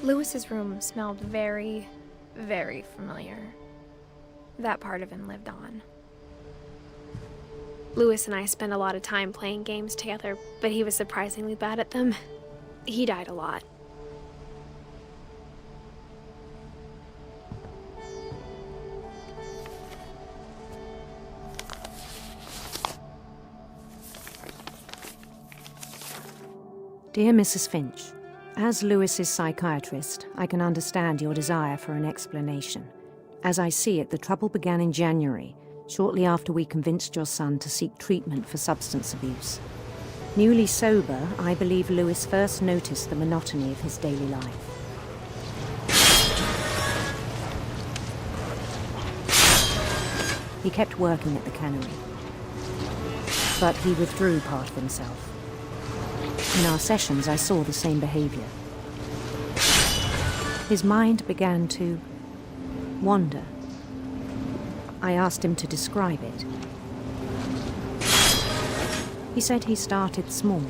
Louis's room smelled very, very familiar. That part of him lived on. Louis and I spent a lot of time playing games together, but he was surprisingly bad at them. He died a lot. Dear Mrs. Finch, as Louis's psychiatrist, I can understand your desire for an explanation. As I see it, the trouble began in January, shortly after we convinced your son to seek treatment for substance abuse. Newly sober, I believe Louis first noticed the monotony of his daily life. He kept working at the cannery, but he withdrew part of himself. In our sessions, I saw the same behavior. His mind began to wander. I asked him to describe it. He said he started small,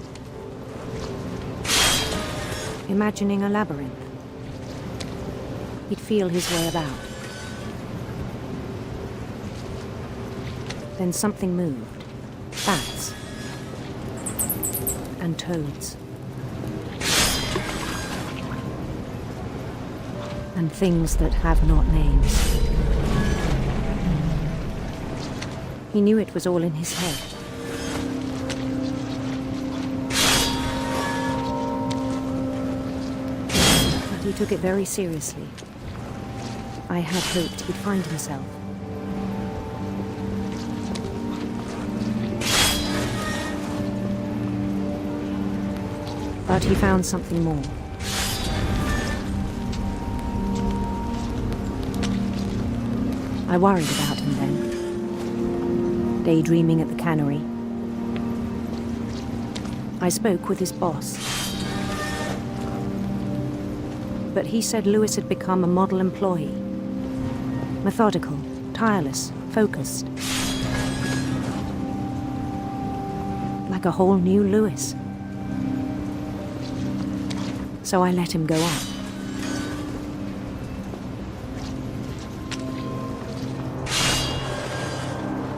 imagining a labyrinth. He'd feel his way about. Then something moved. Bats. And toads. And things that have not names. He knew it was all in his head. But he took it very seriously. I had hoped he'd find himself. But he found something more. I worried about him then, daydreaming at the cannery. I spoke with his boss. But he said Lewis had become a model employee. Methodical, tireless, focused. Like a whole new Lewis. So I let him go on.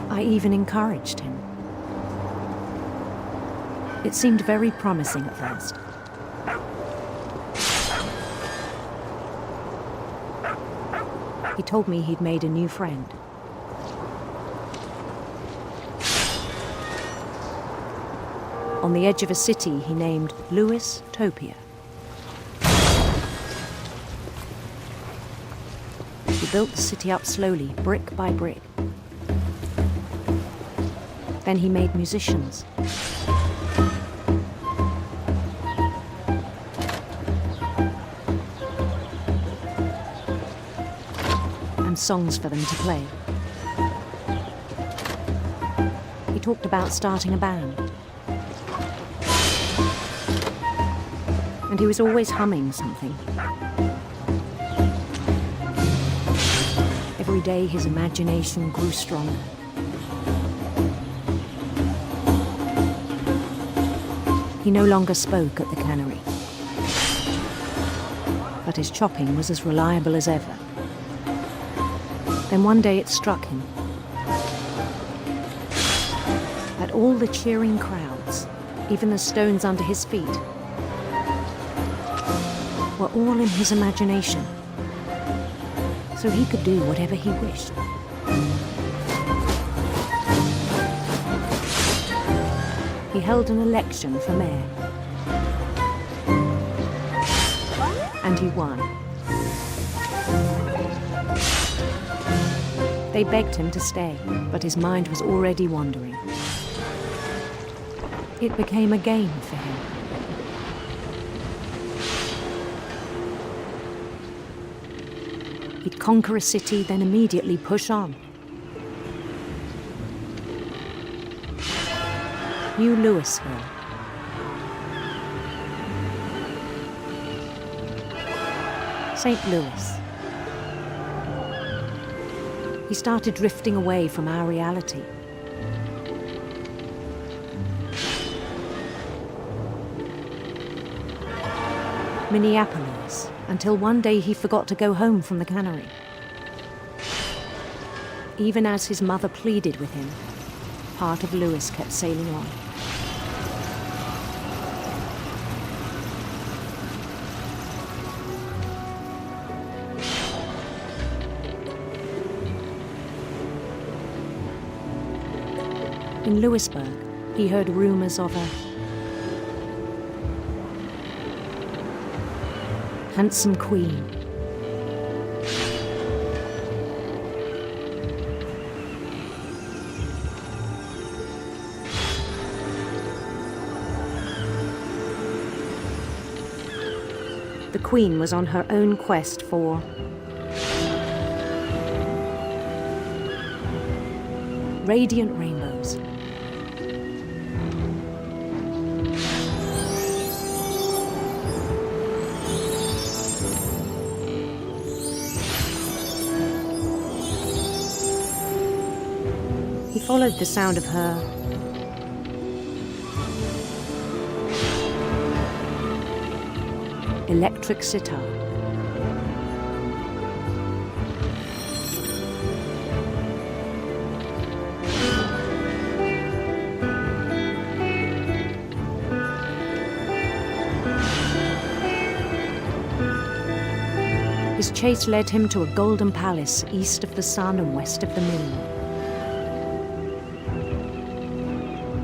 I even encouraged him. It seemed very promising at first. He told me he'd made a new friend. On the edge of a city he named Lewis Topia. He built the city up slowly, brick by brick. Then he made musicians. And songs for them to play. He talked about starting a band. And he was always humming something. Every day his imagination grew stronger. He no longer spoke at the cannery. But his chopping was as reliable as ever. Then one day it struck him. At all the cheering crowds, even the stones under his feet, were all in his imagination. So he could do whatever he wished. He held an election for mayor. And he won. They begged him to stay, but his mind was already wandering. It became a game for him. He'd conquer a city, then immediately push on. New Louisville. St. Louis. He started drifting away from our reality. Minneapolis, until one day he forgot to go home from the cannery. Even as his mother pleaded with him, part of Lewis kept sailing on. In Lewisburg, he heard rumors of a handsome queen. The queen was on her own quest for radiant rainbows. followed the sound of her electric sitar. His chase led him to a golden palace east of the sun and west of the moon.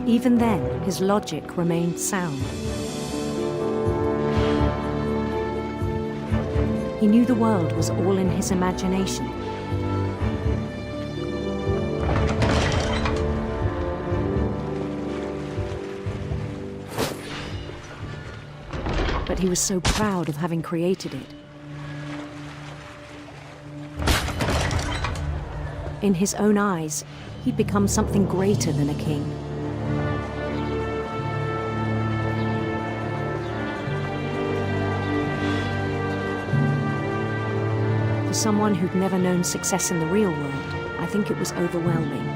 Even then, his logic remained sound. He knew the world was all in his imagination. But he was so proud of having created it. In his own eyes, he'd become something greater than a king. For someone who'd never known success in the real world, I think it was overwhelming.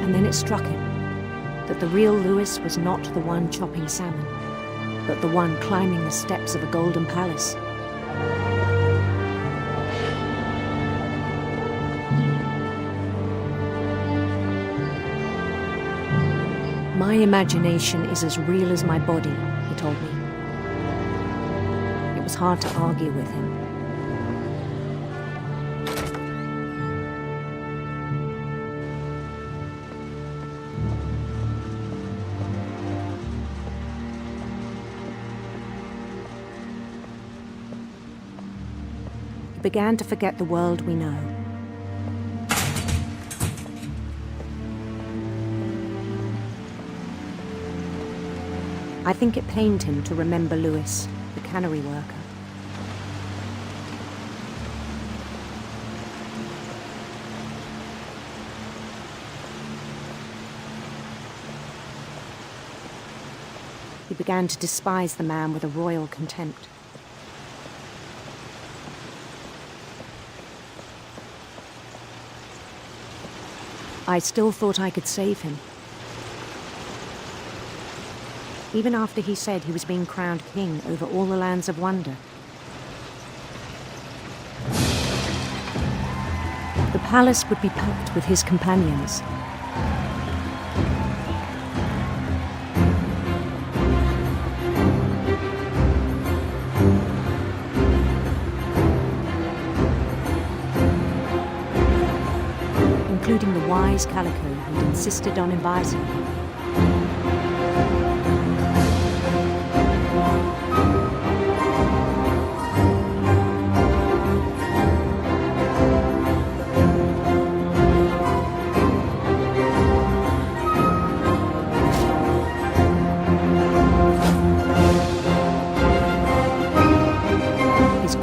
And then it struck him that the real Lewis was not the one chopping salmon, but the one climbing the steps of a golden palace. My imagination is as real as my body, he told me. It was hard to argue with him. He began to forget the world we know. I think it pained him to remember Lewis, the cannery worker. He began to despise the man with a royal contempt. I still thought I could save him. Even after he said he was being crowned king over all the lands of wonder. The palace would be packed with his companions. Including the wise Calico who'd insisted on advising him.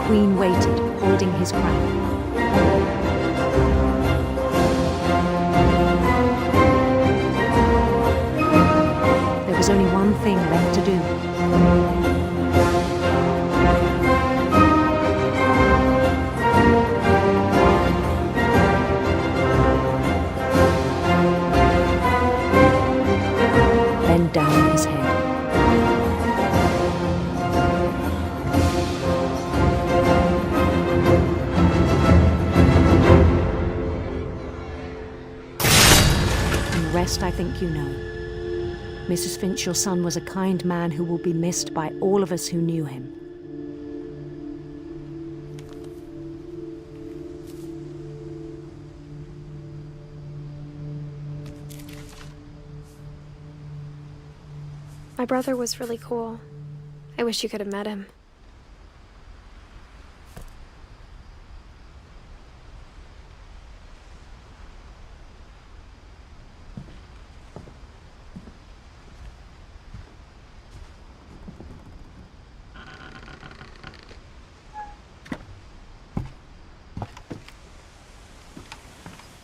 Queen waited, holding his crown. There was only one thing left to do. Bend down his head. I think you know. Mrs. Finch, your son was a kind man who will be missed by all of us who knew him. My brother was really cool. I wish you could have met him.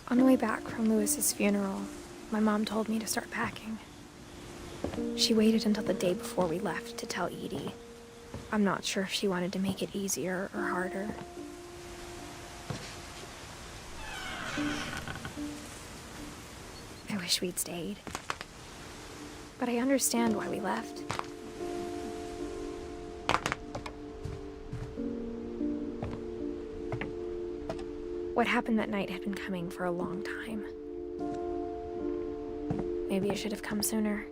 On the way back from Lewis's funeral, my mom told me to start packing. She waited until the day before we left to tell Edie. I'm not sure if she wanted to make it easier or harder. I wish we'd stayed. But I understand why we left. What happened that night had been coming for a long time. Maybe it should have come sooner.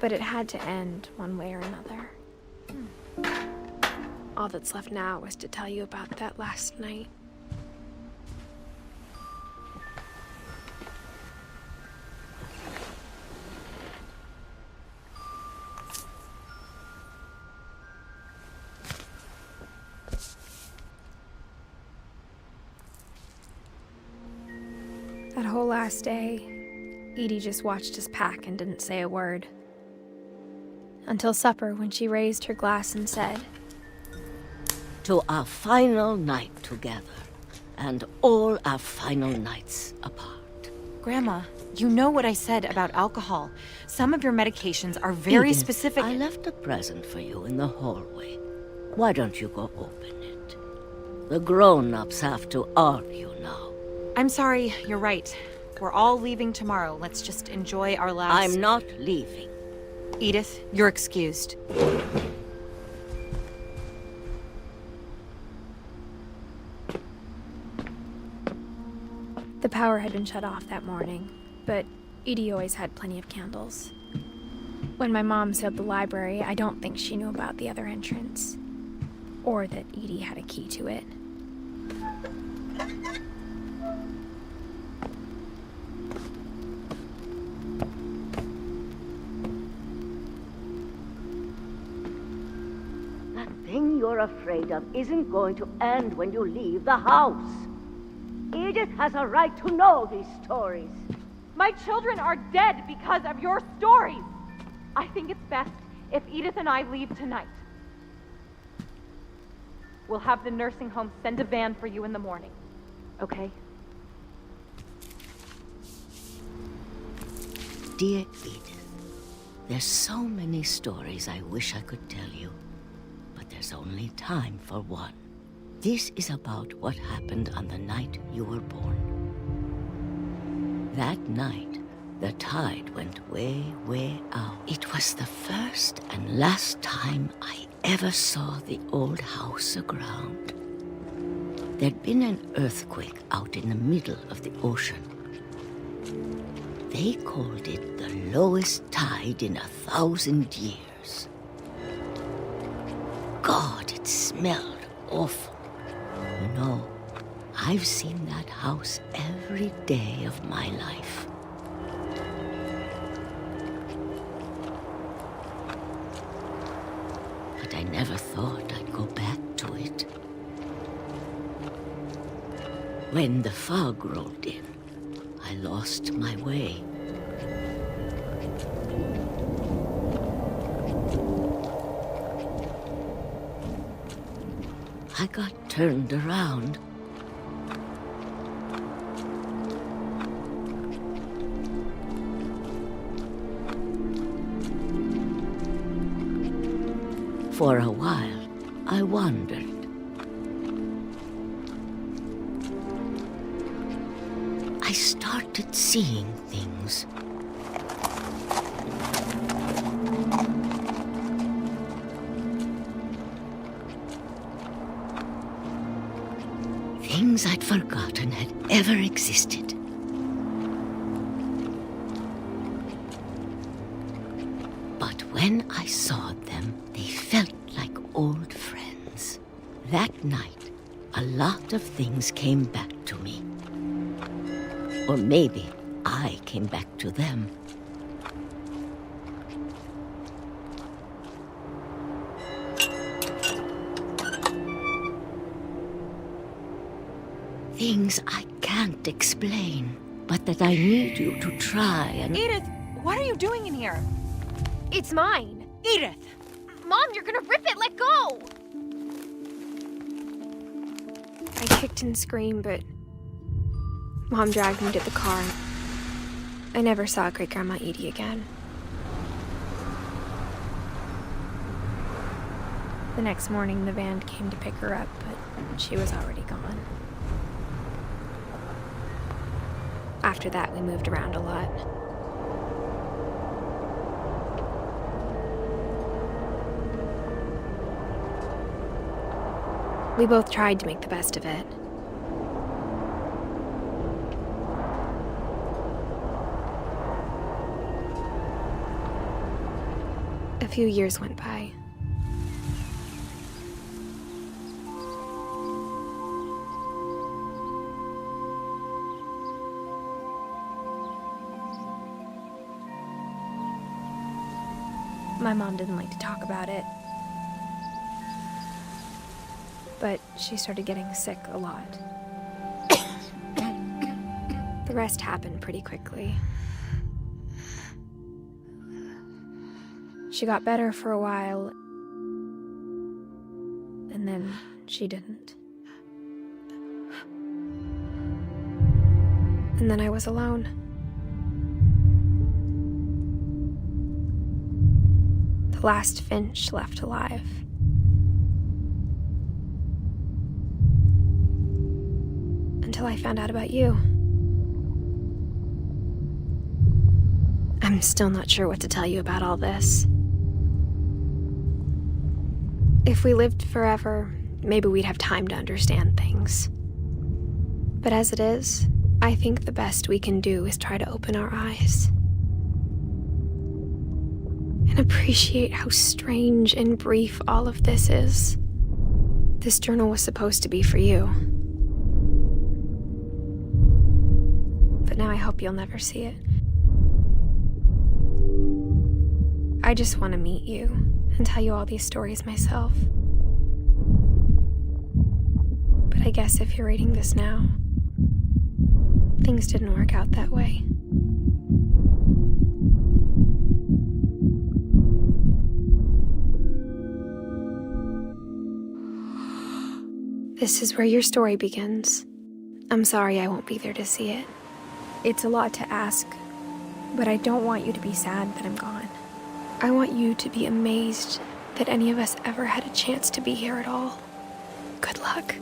But it had to end one way or another. All that's left now is to tell you about that last night. That whole last day, Edie just watched us pack and didn't say a word. Until supper, when she raised her glass and said, "To our final night together, and all our final nights apart." Grandma, you know what I said about alcohol. Some of your medications are very Edith, specific. I left a present for you in the hallway. Why don't you go open it? The grown-ups have to argue now. I'm sorry, you're right. We're all leaving tomorrow. Let's just enjoy our last... I'm not leaving. Edith, you're excused. The power had been shut off that morning, but Edie always had plenty of candles. When my mom sealed the library, I don't think she knew about the other entrance, or that Edie had a key to it. That thing you're afraid of isn't going to end when you leave the house. Edith has a right to know these stories. My children are dead because of your stories. I think it's best if Edith and I leave tonight. We'll have the nursing home send a van for you in the morning, okay? Dear Edith, there's so many stories I wish I could tell you, but there's only time for one. This is about what happened on the night you were born. That night, the tide went way, way out. It was the first and last time I ever saw the old house aground. There'd been an earthquake out in the middle of the ocean. They called it the lowest tide in 1,000 years. God, it smelled awful. You know, I've seen that house every day of my life. But I never thought I'd go back to it. When the fog rolled in, I lost my way. I got turned around. For a while, I wandered. I started seeing things. Things I'd forgotten had ever existed. But when I saw them, they felt like old friends. That night, a lot of things came back to me. Or maybe I came back to them. Things I can't explain, but that I need you to try and... Edith, what are you doing in here? It's mine! Edith! Mom, you're gonna rip it! Let go! I kicked and screamed, but Mom dragged me to the car. I never saw Great-Grandma Edie again. The next morning, the van came to pick her up, but she was already gone. After that, we moved around a lot. We both tried to make the best of it. A few years went by. My mom didn't like to talk about it, but she started getting sick a lot. The rest happened pretty quickly. She got better for a while, and then she didn't. And then I was alone. The last Finch left alive. Until I found out about you. I'm still not sure what to tell you about all this. If we lived forever, maybe we'd have time to understand things. But as it is, I think the best we can do is try to open our eyes. And appreciate how strange and brief all of this is. This journal was supposed to be for you. But now I hope you'll never see it. I just want to meet you and tell you all these stories myself. But I guess if you're reading this now, things didn't work out that way. This is where your story begins. I'm sorry I won't be there to see it. It's a lot to ask, but I don't want you to be sad that I'm gone. I want you to be amazed that any of us ever had a chance to be here at all. Good luck.